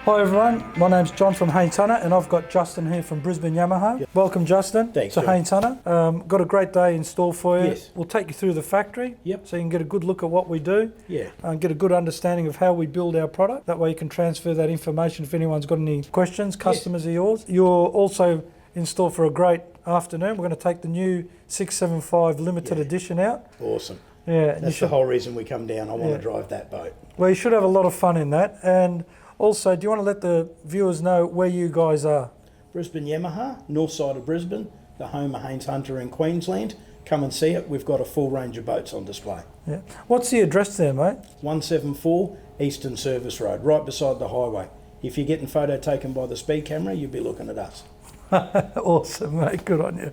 Hi everyone, my name's John from Haines Hunter and I've got Justin here from Brisbane Yamaha. Yep. Welcome Justin. Thanks, to John. Haines Hunter. Got a great day in store for you. Yes. We'll take you through the factory, Yep. so you can get a good look at what we do, Yeah. and get a good understanding of how we build our product. That way you can transfer that information if anyone's got any questions, customers of yours. You're also in store for a great afternoon. We're going to take the new 675 limited edition out. Awesome. Yeah, That's the whole reason we come down. I want to drive that boat. Well, you should have a lot of fun in that. And also, do you want to let the viewers know where you guys are? Brisbane Yamaha, north side of Brisbane, the home of Haines Hunter in Queensland. Come and see it. We've got a full range of boats on display. Yeah. What's the address there, mate? 174 Eastern Service Road, right beside the highway. If you're getting photo taken by the speed camera, you'll be looking at us. Awesome, mate. Good on you.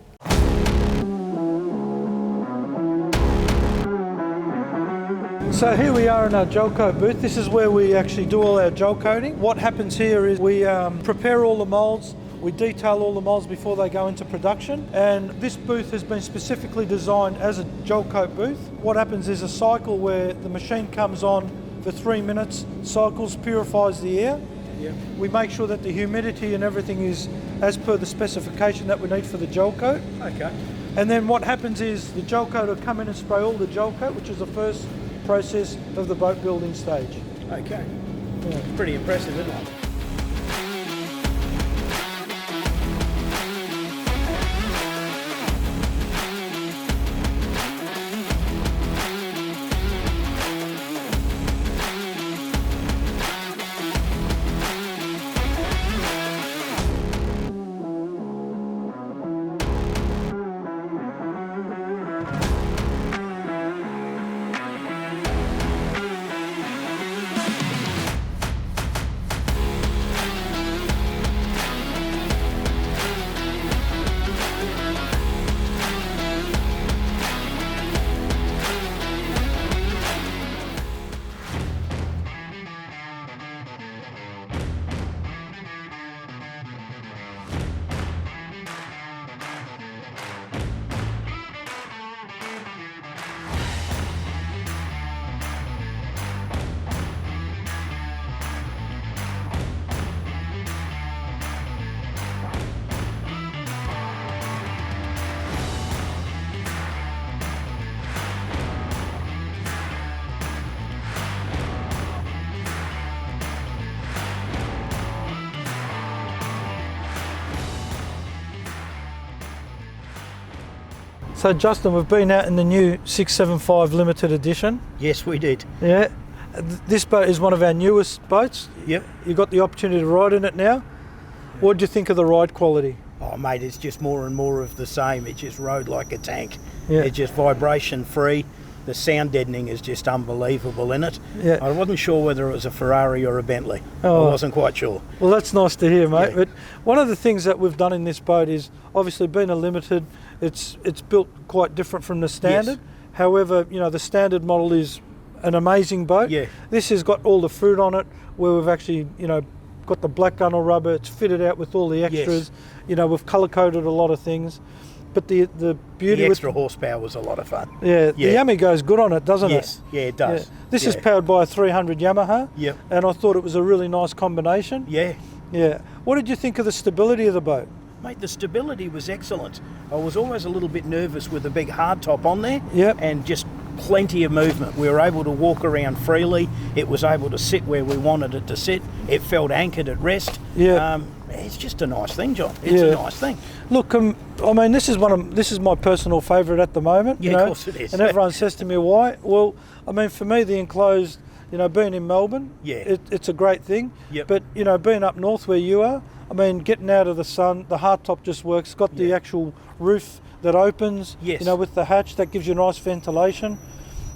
So here we are in our gel coat booth. This is where we actually do all our gel coating. What happens here is we prepare all the molds, we detail all the molds before they go into production, and this booth has been specifically designed as a gel coat booth. What happens is a cycle where the machine comes on for 3 minutes, cycles, purifies the air. Yep. We make sure that the humidity and everything is as per the specification that we need for the gel coat. Okay. And then what happens is the gel coat will come in and spray all the gel coat, which is the first process of the boat building stage. Okay. Yeah. Pretty impressive, isn't it? So Justin, we've been out in the new 675 limited edition. Yes, we did. Yeah. This boat is one of our newest boats. Yep. You got the opportunity to ride in it now. What do you think of the ride quality? Oh, mate, it's just more and more of the same. It just rode like a tank. Yeah. It's just vibration free. The sound deadening is just unbelievable in it. Yeah. I wasn't sure whether it was a Ferrari or a Bentley. Oh. I wasn't quite sure. Well, that's nice to hear, mate. Yeah. But one of the things that we've done in this boat is obviously being a limited, it's built quite different from the standard. Yes. However, you know, the standard model is an amazing boat. Yeah. This has got all the fruit on it, where we've actually, you know, got the black gunnel rubber. It's fitted out with all the extras. Yes. You know, we've colour coded a lot of things. But the beauty The with extra horsepower was a lot of fun. the Yami goes good on it, doesn't Yes, it? yeah, it does. Yeah. This is Yeah. powered by a 300 Yamaha. Yep. And I thought it was a really nice combination. Yeah. Yeah. What did you think of the stability of the boat? Mate, the stability was excellent. I was always a little bit nervous with the big hard top on there. Yep. And just plenty of movement. We were able to walk around freely. It was able to sit where we wanted it to sit. It felt anchored at rest. Yeah. It's just a nice thing, John. It's a nice thing. Look, I mean, this is my personal favourite at the moment. Yeah, you know, of course it is. And everyone says to me, why? Well, I mean, for me, the Enclosed, you know, being in Melbourne, Yeah. it's a great thing. Yep. But, you know, being up north where you are, I mean, getting out of the sun, the hardtop just works. It's got the actual roof that opens, Yes. you know, with the hatch, that gives you nice ventilation.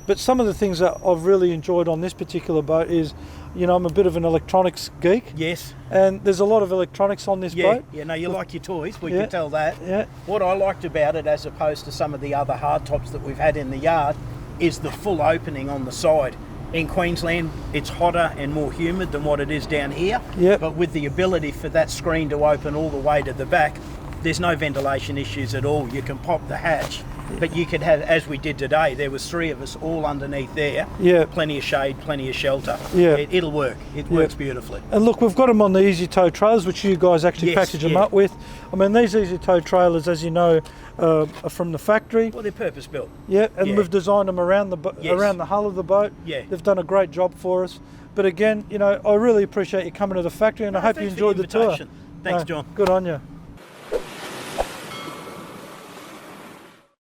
But some of the things that I've really enjoyed on this particular boat is, you know, I'm a bit of an electronics geek. Yes. And there's a lot of electronics on this boat. Yeah, no, you like your toys, we Yeah. can tell that. Yeah. What I liked about it, as opposed to some of the other hardtops that we've had in the yard, is the full opening on the side. In Queensland, it's hotter and more humid than what it is down here. Yep. But with the ability for that screen to open all the way to the back, there's no ventilation issues at all. You can pop the hatch But you could have, as we did today, there was 3 of us all underneath there. Yeah. Plenty of shade, plenty of shelter. Yeah. It'll work. It works beautifully. And look, we've got them on the easy tow trailers, which you guys actually Yes, package them yeah. up with. I mean, these easy tow trailers, as you know, are from the factory. Well, they're purpose built. Yeah, and Yeah. we've designed them around the Yes. around the hull of the boat. Yeah. They've done a great job for us. But again, you know, I really appreciate you coming to the factory, and I hope you thanks for the enjoyed the tour. invitation. Thanks, John. Good on you.